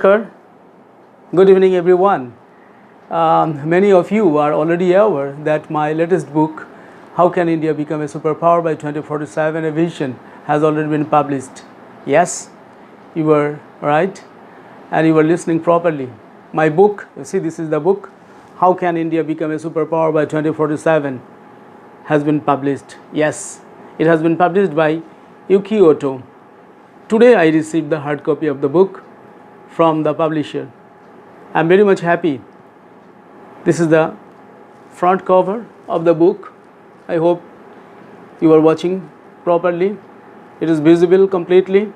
Namaskar. Good evening, everyone. Many of you are already aware that my latest book, How Can India Become a Superpower by 2047, a vision, has already been published. Yes, you were right and you were listening properly. My book, you see, this is the book, How Can India Become a Superpower by 2047, has been published. Yes, it has been published by Yuki Ito. Today I received the hard copy of the book from the publisher. I am very much happy. This is the front cover of the book. I hope you are watching properly. It is visible completely.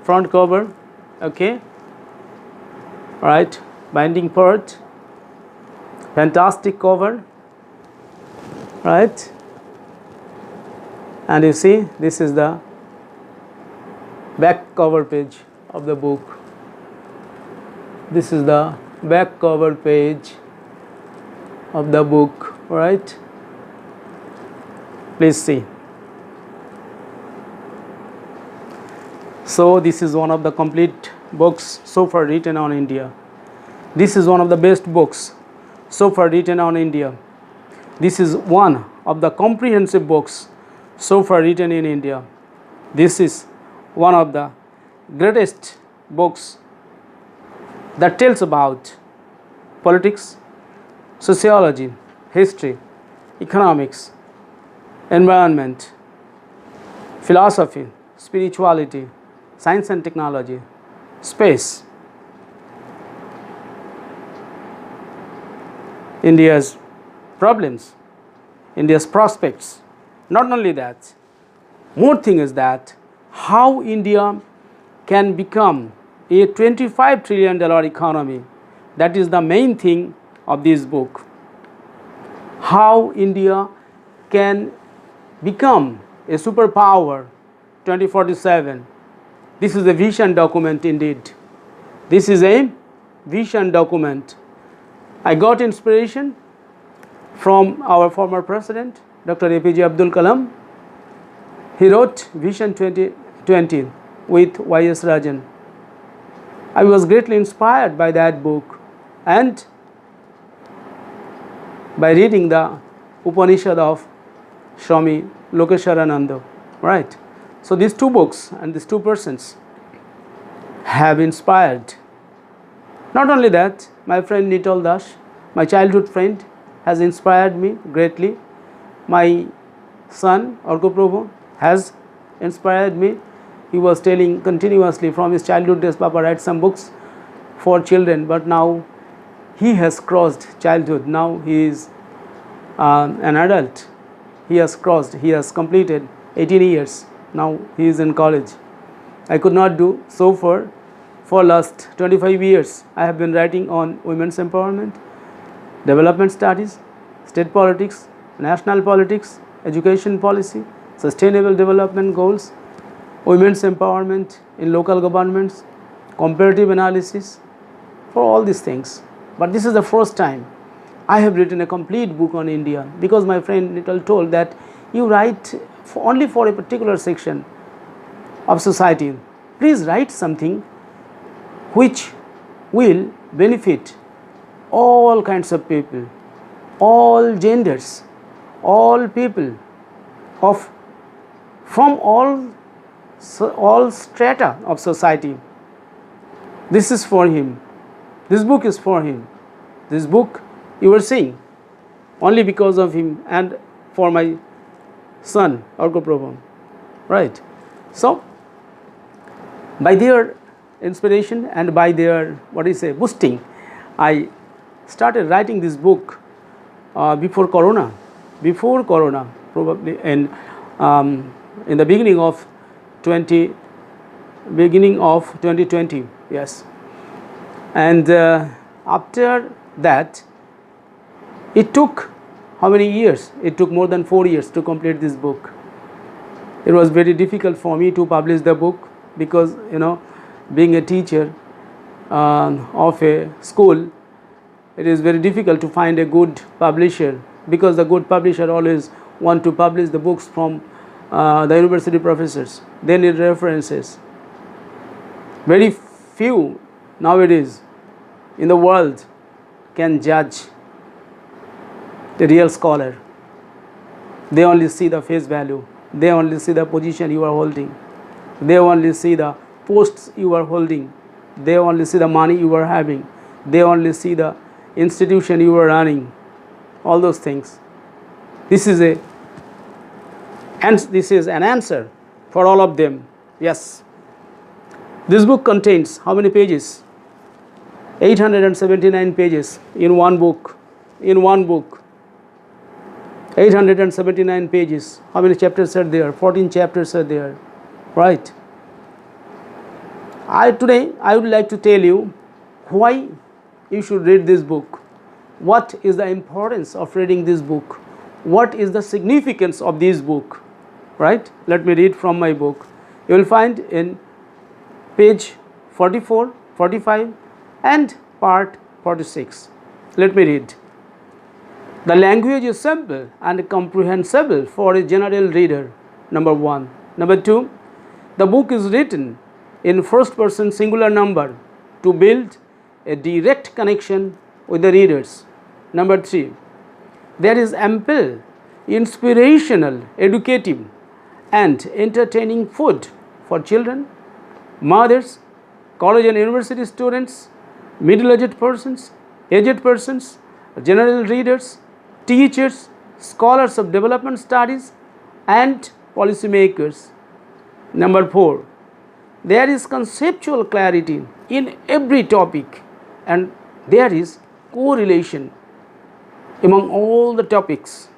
Front cover, okay. Alright, binding part. Fantastic cover. Right. And you see, this is the back cover page of the book. This is the back cover page of the book, right? Please see. So this is one of the complete books so far written on India. This is one of the best books so far written on India. This is one of the comprehensive books so far written in India. This is one of the greatest books that tells about politics, sociology, history, economics, environment, philosophy, spirituality, science and technology, space, India's problems, India's prospects. Not only that, more thing is that how India can become a $25 trillion economy. That is the main thing of this book. How India can become a superpower 2047. This is a vision document indeed. This is a vision document. I got inspiration from our former president, Dr. APJ Abdul Kalam. He wrote Vision 2020 with Y.S. Rajan. I was greatly inspired by that book and by reading the Upanishad of Swami Lokesharananda. Right. So these two books and these two persons have inspired. Not only that, my friend Nital Das, my childhood friend, has inspired me greatly. My son Arko Prabhu has inspired me. He was telling continuously from his childhood days, Papa write some books for children, but now he has crossed childhood. Now he is an adult. He has completed 18 years. Now he is in college. I could not do so far. For last 25 years, I have been writing on women's empowerment, development studies, state politics, national politics, education policy, sustainable development goals, women's empowerment in local governments, comparative analysis, for all these things. But this is the first time I have written a complete book on India, because my friend Nital told that you write only for a particular section of society. Please write something which will benefit all kinds of people, all genders, all people from all strata of society. This is for him. This book is for him. This book you are seeing only because of him and for my son Arko Prabhu. Right. So by their inspiration and by their boosting, I started writing this book before Corona, probably in the beginning of 2020. Yes. And after that, it took how many years? It took more than 4 years to complete this book. It was very difficult for me to publish the book because, being a teacher of a school, it is very difficult to find a good publisher, because the good publisher always want to publish the books from the university professors. They need references. Very few nowadays in the world can judge the real scholar. They only see the face value. They only see the position you are holding. They only see the posts you are holding. They only see the money you are having. They only see the institution you are running. All those things. This is an answer for all of them. Yes. This book contains how many pages? 879 pages in one book. In one book. 879 pages. How many chapters are there? 14 chapters are there. Right. Today I would like to tell you why you should read this book. What is the importance of reading this book? What is the significance of this book? Right? Let me read from my book. You will find in page 44, 45 and part 46. Let me read. The language is simple and comprehensible for a general reader. Number 1. Number 2. The book is written in first person singular number to build a direct connection with the readers. Number 3. There is ample inspirational, educative and entertaining food for children, mothers, college and university students, middle-aged persons, aged persons, general readers, teachers, scholars of development studies and policymakers. Number 4. There is conceptual clarity in every topic and there is correlation among all the topics.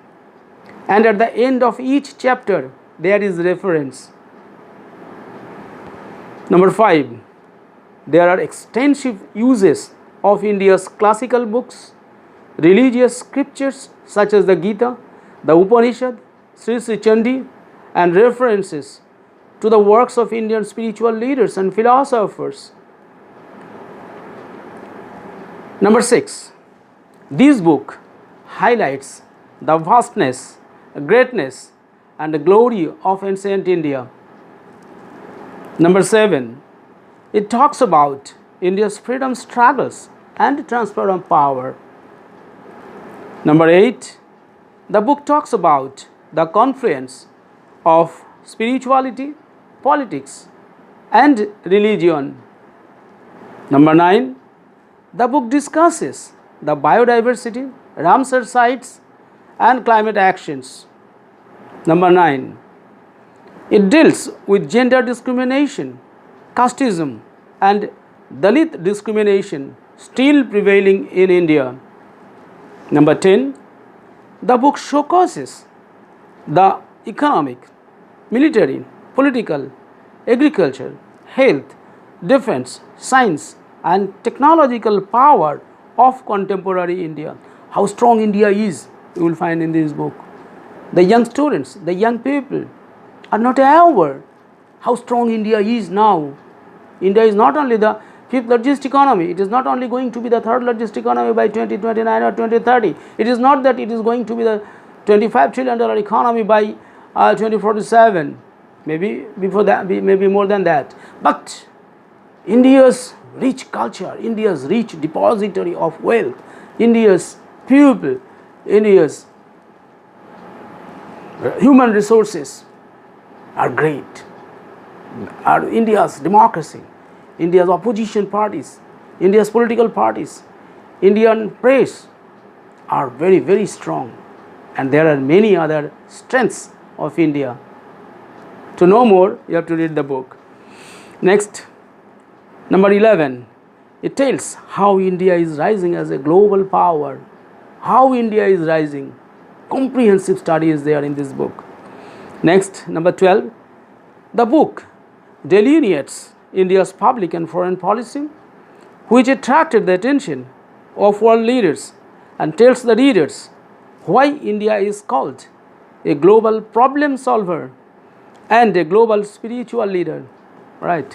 And at the end of each chapter there is reference. Number 5. There are extensive uses of India's classical books, religious scriptures such as the Gita, the Upanishad, Sri Sri Chandi, and references to the works of Indian spiritual leaders and philosophers. Number 6. This book highlights the vastness, greatness, and the glory of ancient India. Number 7. It talks about India's freedom struggles and transfer of power. Number 8. The book talks about the confluence of spirituality, politics, and religion. Number 9. The book discusses the biodiversity, Ramsar sites, and climate actions. Number 9. It deals with gender discrimination, casteism, and Dalit discrimination still prevailing in India. Number 10. The book showcases the economic, military, political, agriculture, health, defense, science, and technological power of contemporary India. How strong India is, you will find in this book. The young students, the young people are not aware how strong India is now. India is not only the fifth largest economy, it is not only going to be the third largest economy by 2029 or 2030. It is not that it is going to be the $25 trillion economy by 2047, maybe before that, maybe more than that. But India's rich culture, India's rich depository of wealth, India's people, India's human resources are great. India's democracy, India's opposition parties, India's political parties, Indian press are very, very strong. And there are many other strengths of India. To know more, you have to read the book. Next, number 11. It tells how India is rising as a global power. How India is rising. Comprehensive study is there in this book. Next, number 12. The book delineates India's public and foreign policy, which attracted the attention of world leaders, and tells the readers why India is called a global problem solver and a global spiritual leader. Right?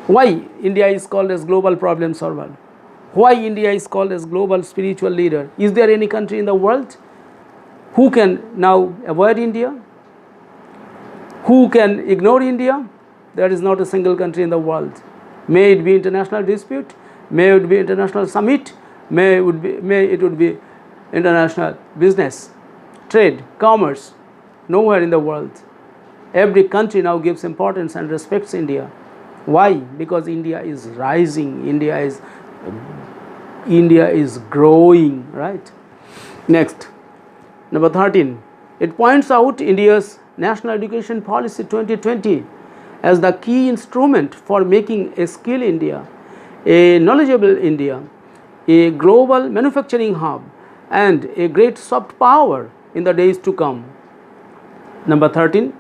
Why India is called as global problem solver? Why India is called as global spiritual leader? Is there any country in the world who can now avoid India? Who can ignore India? There is not a single country in the world. May it be international dispute, may it be international summit, may it would be international business, trade, commerce, nowhere in the world. Every country now gives importance and respects India. Why? Because India is rising, India is growing, right? Next, number 13. It points out India's National Education Policy 2020 as the key instrument for making a skilled India, a knowledgeable India, a global manufacturing hub, and a great soft power in the days to come. Number 13.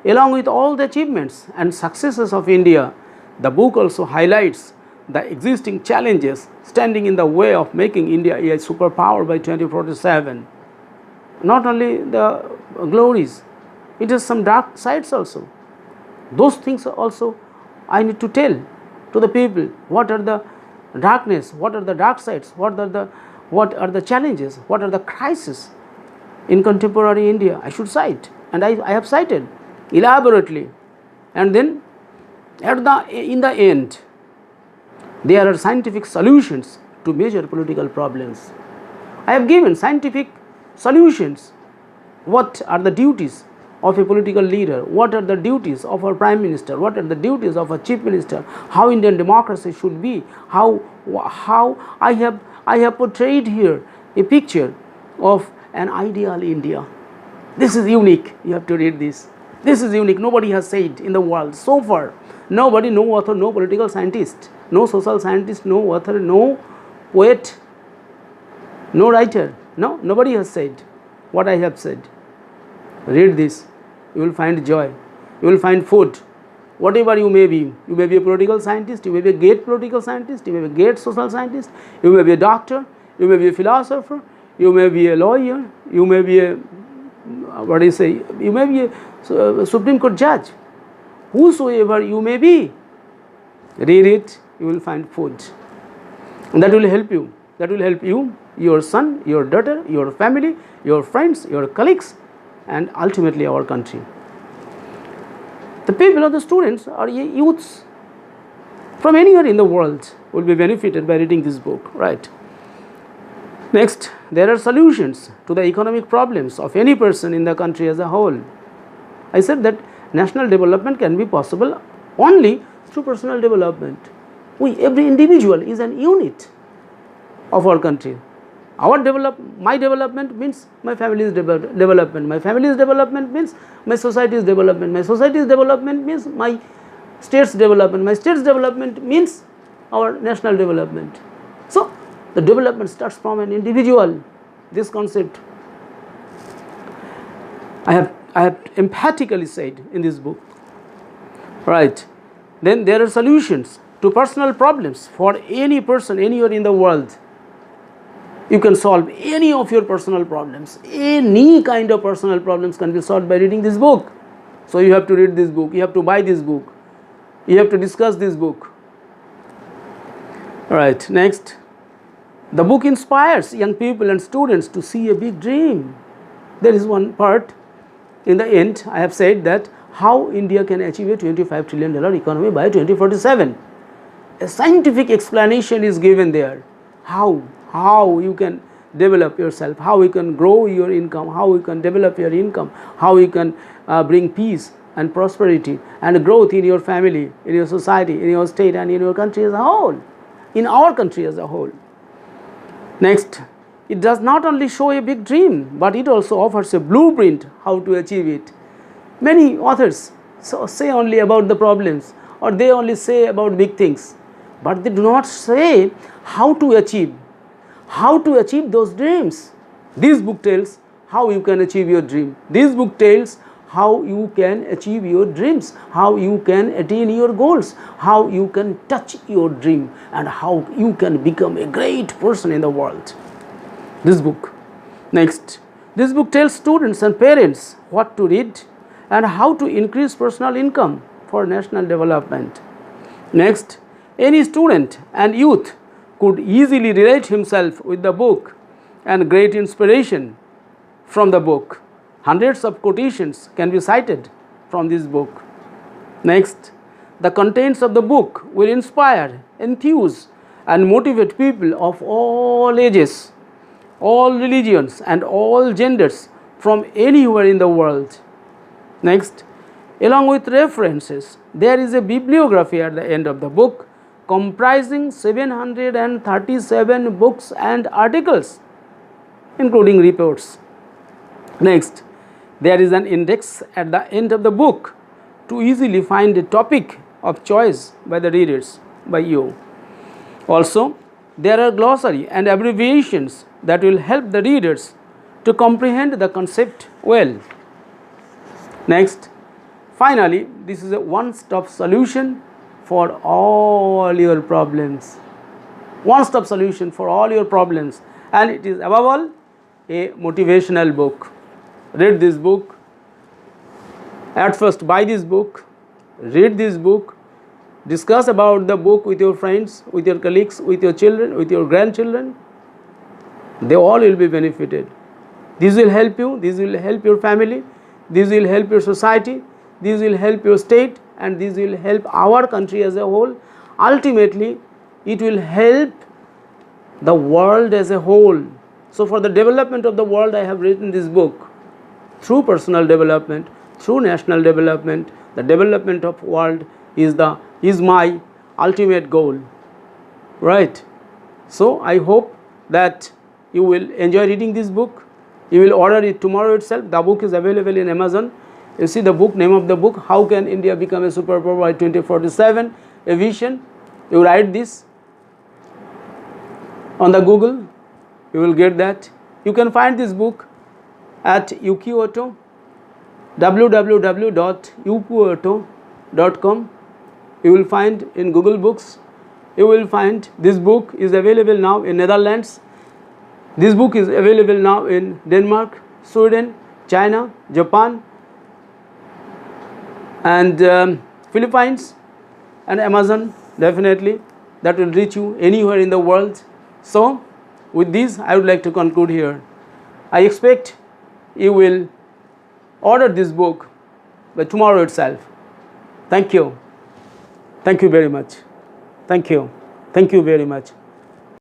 Along with all the achievements and successes of India, the book also highlights the existing challenges standing in the way of making India a superpower by 2047. Not only the glories, it has some dark sides also. Those things also I need to tell to the people. What are the darkness, what are the dark sides, what are the challenges, what are the crises in contemporary India. I should cite, and I have cited elaborately. And then in the end, there are scientific solutions to major political problems. I have given scientific solutions. What are the duties of a political leader? What are the duties of our prime minister? What are the duties of a chief minister? How Indian democracy should be? How I have portrayed here a picture of an ideal India. This is unique. You have to read this. This is unique. Nobody has said in the world so far. Nobody, no author, no political scientist, no social scientist, no author, no poet, no writer. No, nobody has said what I have said. Read this. You will find joy. You will find food. Whatever you may be a political scientist, you may be a great political scientist, you may be a great social scientist, you may be a doctor, you may be a philosopher, you may be a lawyer, you may be a you may be a Supreme Court judge. Whosoever you may be, read it, you will find food. And that will help you. That will help you, your son, your daughter, your family, your friends, your colleagues, and ultimately our country. The people or the students or youths from anywhere in the world will be benefited by reading this book, right? Next, there are solutions to the economic problems of any person in the country as a whole. I said that national development can be possible only through personal development. Every individual is an unit of our country. My development means my family's development. My family's development means my society's development. My society's development means my state's development. My state's development means our national development. So the development starts from an individual. This concept I have emphatically said in this book. Right. Then there are solutions to personal problems for any person anywhere in the world. You can solve any of your personal problems. Any kind of personal problems can be solved by reading this book. So you have to read this book. You have to buy this book. You have to discuss this book. Alright, next. The book inspires young people and students to see a big dream. There is one part in the end. I have said that how India can achieve a $25 trillion economy by 2047. A scientific explanation is given there. How you can develop yourself, how you can grow your income, how you can develop your income, how you can bring peace and prosperity and growth in your family, in your society, in your state, and in your country as a whole, in our country as a whole. Next, it does not only show a big dream, but it also offers a blueprint how to achieve it. Many authors say only about the problems, or they only say about big things, but they do not say how to achieve those dreams. This book tells how you can achieve your dream. This book tells how you can achieve your dreams, how you can attain your goals, how you can touch your dream, and how you can become a great person in the world. This book. Next, this book tells students and parents what to read and how to increase personal income for national development. Next, any student and youth could easily relate himself with the book and great inspiration from the book. Hundreds of quotations can be cited from this book. Next, The contents of the book will inspire, enthuse, and motivate people of all ages, all religions, and all genders from anywhere in the world. Next, along with references, there is a bibliography at the end of the book comprising 737 books and articles, including reports. Next, there is an index at the end of the book to easily find a topic of choice by the readers, by you. Also, there are glossary and abbreviations that will help the readers to comprehend the concept well. Next, finally, this is a one-stop solution for all your problems. One-stop solution for all your problems, and it is above all a motivational book. Read this book. At first, buy this book, read this book, discuss about the book with your friends, with your colleagues, with your children, with your grandchildren. They all will be benefited. This will help you, this will help your family, this will help your society, this will help your state, and this will help our country as a whole. Ultimately, it will help the world as a whole. So for the development of the world, I have written this book. Through personal development, through national development, the development of world is my ultimate goal, right? So I hope that you will enjoy reading this book. You will order it tomorrow itself. The book is available in Amazon. You see the book, name of the book, How Can India Become a Superpower by 2047, a vision. You write this on the Google, you will get that. You can find this book at Ukioto, www.upuoto.com. You will find in Google Books. You will find this book is available now in Netherlands. This book is available now in Denmark, Sweden, China, Japan, and Philippines, and Amazon. Definitely that will reach you anywhere in the world. So with this, I would like to conclude here. I expect you will order this book by tomorrow itself. Thank you. Thank you very much. Thank you. Thank you very much.